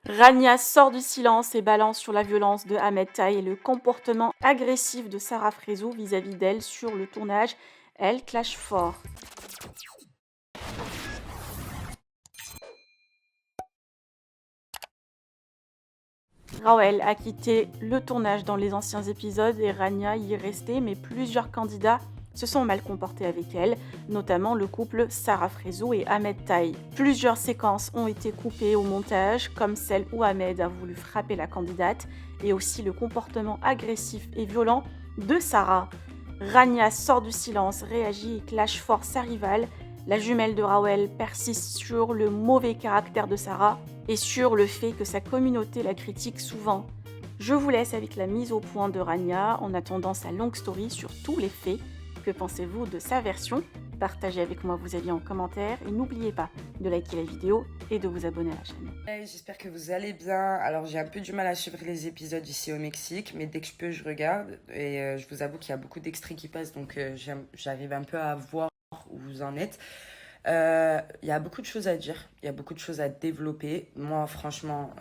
Rania sort du silence et balance sur la violence de Ahmed Taï et le comportement agressif de Sarah Frézou vis-à-vis d'elle sur le tournage. Elle clash fort. Rawel a quitté le tournage dans les anciens épisodes et Rania y est restée, mais plusieurs candidats se sont mal comportés avec elle, notamment le couple Sarah Frézou et Ahmed Taï. Plusieurs séquences ont été coupées au montage, comme celle où Ahmed a voulu frapper la candidate, et aussi le comportement agressif et violent de Sarah. Rania sort du silence, réagit et clash fort sa rivale. La jumelle de Rawel persiste sur le mauvais caractère de Sarah et sur le fait que sa communauté la critique souvent. Je vous laisse avec la mise au point de Rania en attendant sa longue story sur tous les faits. Que pensez-vous de sa version? Partagez avec moi vos avis en commentaire et n'oubliez pas de liker la vidéo et de vous abonner à la chaîne. Hey, j'espère que vous allez bien. Alors j'ai un peu du mal à suivre les épisodes ici au Mexique, mais dès que je peux je regarde et je vous avoue qu'il y a beaucoup d'extraits qui passent, donc j'arrive un peu à voir où vous en êtes. Il y a beaucoup de choses à dire, il y a beaucoup de choses à développer. Moi franchement,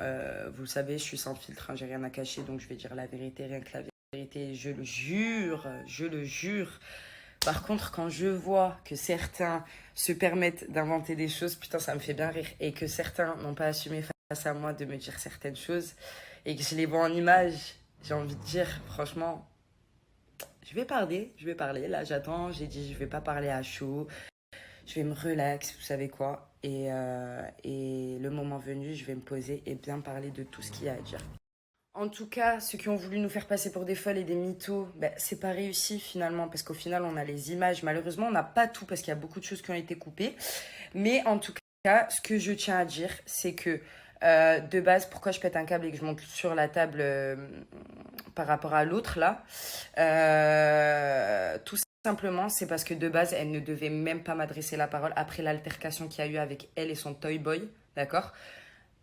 vous le savez, je suis sans filtre, hein, j'ai rien à cacher, donc je vais dire la vérité, rien que la vérité, je le jure, je le jure. Par contre, quand je vois que certains se permettent d'inventer des choses, putain, ça me fait bien rire. Et que certains n'ont pas assumé face à moi de me dire certaines choses. Et que je les vois en image, j'ai envie de dire, franchement, je vais parler. Là, j'attends, j'ai dit, je vais pas parler à chaud. Je vais me relax, vous savez quoi. Et le moment venu, je vais me poser et bien parler de tout ce qu'il y a à dire. En tout cas, ceux qui ont voulu nous faire passer pour des folles et des mythos, ben, c'est pas réussi finalement, parce qu'au final, on a les images. Malheureusement, on n'a pas tout, parce qu'il y a beaucoup de choses qui ont été coupées. Mais en tout cas, ce que je tiens à dire, c'est que de base, pourquoi je pète un câble et que je monte sur la table par rapport à l'autre là, tout simplement, c'est parce que de base, elle ne devait même pas m'adresser la parole après l'altercation qu'il y a eu avec elle et son toy boy, d'accord?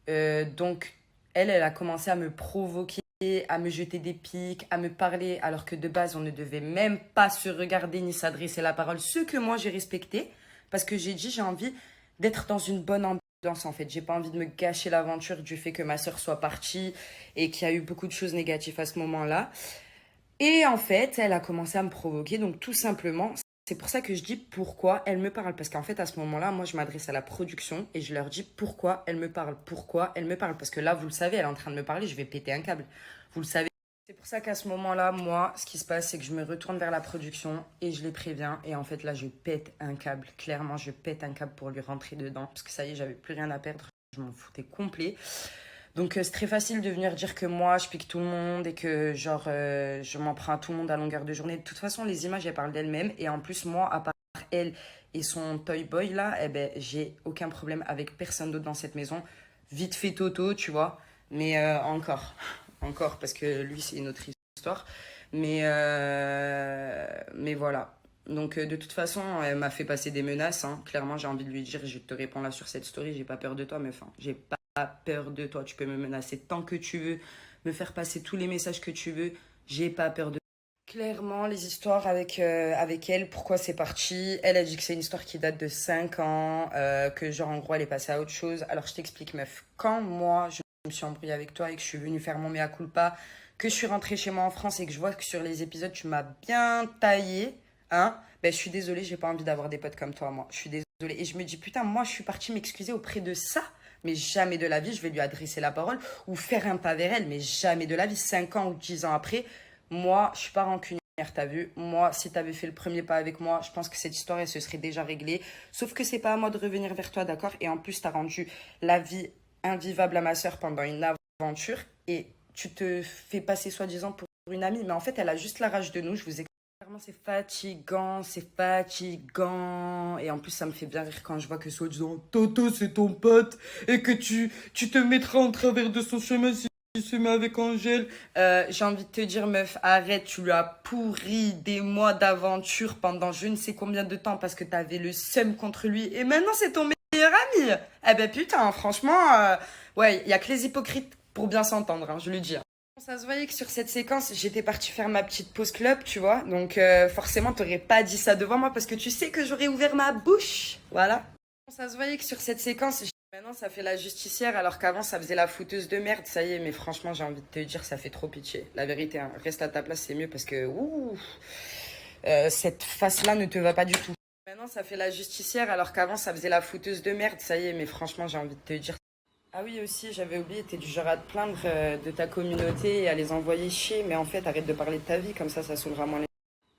Donc, elle a commencé à me provoquer, à me jeter des pics, à me parler, alors que de base, on ne devait même pas se regarder ni s'adresser la parole. Ce que moi, j'ai respecté, parce que j'ai dit, j'ai envie d'être dans une bonne ambiance, en fait. J'ai pas envie de me gâcher l'aventure du fait que ma sœur soit partie et qu'il y a eu beaucoup de choses négatives à ce moment-là. Et en fait, elle a commencé à me provoquer, donc tout simplement, c'est pour ça que je dis pourquoi elle me parle. Parce qu'en fait, à ce moment-là, moi, je m'adresse à la production et je leur dis pourquoi elle me parle. Pourquoi elle me parle. Parce que là, vous le savez, elle est en train de me parler, je vais péter un câble. Vous le savez. C'est pour ça qu'à ce moment-là, moi, ce qui se passe, c'est que je me retourne vers la production et je les préviens. Et en fait, là, je pète un câble. Clairement, je pète un câble pour lui rentrer dedans. Parce que ça y est, j'avais plus rien à perdre. Je m'en foutais complet. Donc c'est très facile de venir dire que moi je pique tout le monde et que genre je m'en prends à tout le monde à longueur de journée. De toute façon les images elles parlent d'elles-mêmes et en plus moi à part elle et son toy boy là, eh ben j'ai aucun problème avec personne d'autre dans cette maison. Vite fait Toto tu vois, mais encore parce que lui c'est une autre histoire. Mais voilà. Donc de toute façon elle m'a fait passer des menaces, hein. Clairement j'ai envie de lui dire je te réponds là sur cette story, j'ai pas peur de toi mais enfin j'ai pas peur de toi. Tu peux me menacer tant que tu veux, me faire passer tous les messages que tu veux. J'ai pas peur de toi. Clairement, les histoires avec elle, pourquoi c'est parti. Elle a dit que c'est une histoire qui date de 5 ans, que genre en gros elle est passée à autre chose. Alors je t'explique meuf, quand moi je me suis embrouillée avec toi et que je suis venue faire mon mea culpa, que je suis rentrée chez moi en France et que je vois que sur les épisodes tu m'as bien taillé, hein, ben je suis désolée, j'ai pas envie d'avoir des potes comme toi moi. Je suis désolée. Et je me dis putain, moi je suis partie m'excuser auprès de ça. Mais jamais de la vie, je vais lui adresser la parole ou faire un pas vers elle. Mais jamais de la vie, 5 ans ou 10 ans après, moi, je suis pas rancunière, t'as vu. Moi, si t'avais fait le premier pas avec moi, je pense que cette histoire, elle se serait déjà réglée. Sauf que c'est pas à moi de revenir vers toi, d'accord? Et en plus, t'as rendu la vie invivable à ma sœur pendant une aventure. Et tu te fais passer soi-disant pour une amie. Mais en fait, elle a juste la rage de nous, je vous explique. Clairement, c'est fatigant, c'est fatigant. Et en plus, ça me fait bien rire quand je vois que soi-disant, Toto, c'est ton pote, et que tu te mettras en travers de son chemin si tu se met avec Angèle. J'ai envie de te dire, meuf, arrête, tu lui as pourri des mois d'aventure pendant je ne sais combien de temps parce que t'avais le seum contre lui. Et maintenant, c'est ton meilleur ami. Eh ben putain, franchement, ouais, il y a que les hypocrites pour bien s'entendre, hein, je le dis. Ça se voyait que sur cette séquence, j'étais partie faire ma petite pause club, tu vois. Donc forcément, t'aurais pas dit ça devant moi parce que tu sais que j'aurais ouvert ma bouche. Voilà. Ça se voyait que sur cette séquence, Maintenant, ça fait la justicière alors qu'avant, ça faisait la fouteuse de merde. Ça y est, mais franchement, j'ai envie de te dire, ça fait trop pitié. La vérité, hein, reste à ta place, c'est mieux parce que cette face-là ne te va pas du tout. Maintenant, ça fait la justicière alors qu'avant, ça faisait la fouteuse de merde. Ça y est, mais franchement, j'ai envie de te dire. Ah oui, aussi, j'avais oublié, t'es du genre à te plaindre de ta communauté et à les envoyer chier, mais en fait, arrête de parler de ta vie, comme ça saoulera moins les...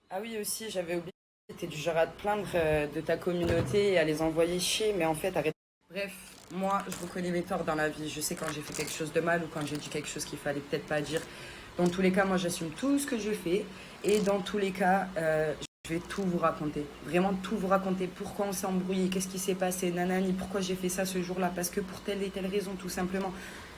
Ah oui, aussi, j'avais oublié, t'es du genre à te plaindre de ta communauté et à les envoyer chier, mais en fait, arrête... Bref, moi, je reconnais mes torts dans la vie. Je sais quand j'ai fait quelque chose de mal ou quand j'ai dit quelque chose qu'il fallait peut-être pas dire. Dans tous les cas, moi, j'assume tout ce que je fais. Et dans tous les cas, je vais tout vous raconter. Vraiment tout vous raconter. Pourquoi on s'est embrouillé, qu'est-ce qui s'est passé, nanani, pourquoi j'ai fait ça ce jour-là. Parce que pour telle et telle raison, tout simplement.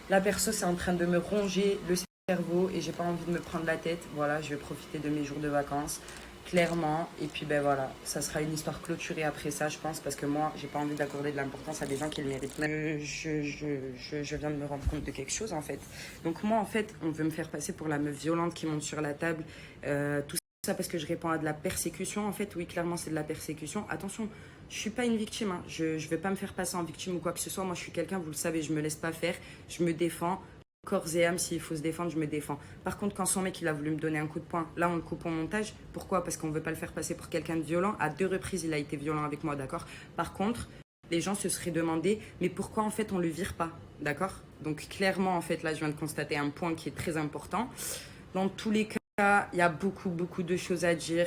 La perso, c'est en train de me ronger le cerveau et j'ai pas envie de me prendre la tête. Voilà, je vais profiter de mes jours de vacances. Clairement, et puis ben voilà, ça sera une histoire clôturée après ça, je pense, parce que moi, j'ai pas envie d'accorder de l'importance à des gens qui le méritent. Je viens de me rendre compte de quelque chose en fait. Donc, moi, en fait, on veut me faire passer pour la meuf violente qui monte sur la table, tout ça parce que je réponds à de la persécution. En fait, oui, clairement, c'est de la persécution. Attention, je suis pas une victime, hein. Je vais pas me faire passer en victime ou quoi que ce soit. Moi, je suis quelqu'un, vous le savez, je me laisse pas faire, je me défends. Corps et âme, s'il faut se défendre, je me défends. Par contre, quand son mec il a voulu me donner un coup de poing, là on le coupe au montage. Pourquoi? Parce qu'on veut pas le faire passer pour quelqu'un de violent. À 2 reprises, il a été violent avec moi, d'accord? Par contre, les gens se seraient demandé, mais pourquoi en fait on le vire pas, d'accord? Donc clairement, en fait, là je viens de constater un point qui est très important. Dans tous les cas, il y a beaucoup de choses à dire.